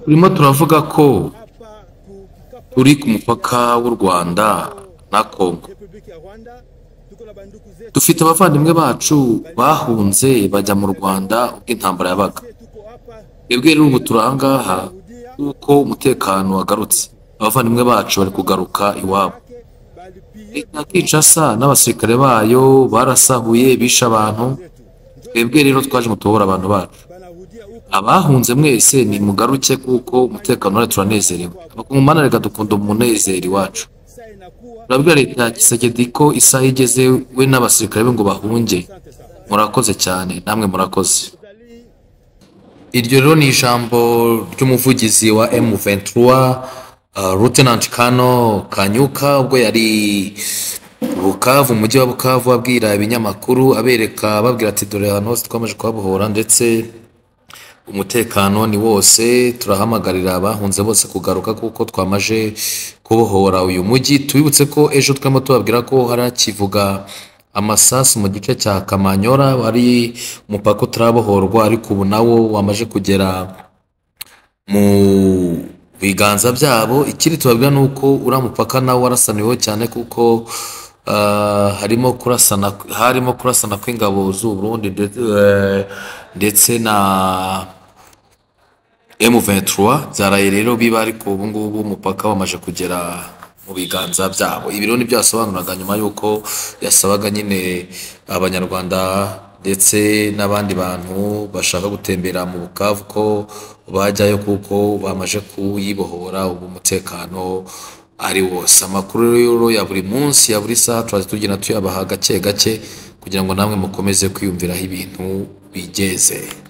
turimo turavuga ko turi ku mupaka w'u Rwanda na Kongo. Dufite abavandimwe bacu bahunze bajya mu Rwanda ubwo intambara yabaga. Twebwe rero ubu turi aha ngaha kuko umutekano wagarutse. Abavandimwe bacu bari kugaruka iwabo. Leta ya Kinshasa n'abasirikare bayo barasahuye bishe abantu. Twebwe rero twaje mutobora abantu bacu. Abahunze mwese ni mugaruke kuko umutekano wacu turanezerewe. Abakongomani reka dukunda umunezero iwacu. Turabwira leta ya Tshisekedi ko isaha igeze we n'abasirikare be ngo bahunge. Murakoze cyane, namwe murakoze. Iryo rero ni ijambo ry'umuvugizi wa M23 Lieutenant Kano Kanyuka ubwo yari Bukavu, umujyi wa Bukavu, abwira ibinyamakuru abereka babwira ati dore hano hose twamaje kubabohora ndetse umutekano ni wose, turahamagarira abahunze bose kugaruka kuko twamaje kubohora uyu mujyi. Tubibutse ko ejo twamo tubabwira ko harakivuga amasasu mu gice cya Kamanyora, bari umupaka utarabohorwa ariko ubu nawo wamaje kugera mu biganza byabo. Ikindi tubabwira nuko ura mupaka nawo warasaniweho cyane kuko harimo kurasana kw'ingabo z'u Burundi ndetse na M23 zaraye rero biba ariko ubu ngubu umupaka wamaje kugera mu biganza byabo. Ibi rero nibyo yasobanuraga nyuma yuko yasabaga nyine abanyarwanda ndetse n'abandi bantu bashaka gutembera mu Bukavu ko bajyayo kuko bamaje kuyibohora, ubu umutekano ari wose. Amakuru rero ya buri munsi ya buri saha twaje tugenda tuyabaha gake gake kugira ngo namwe mukomeze kwiyumviraho ibintu bigeze.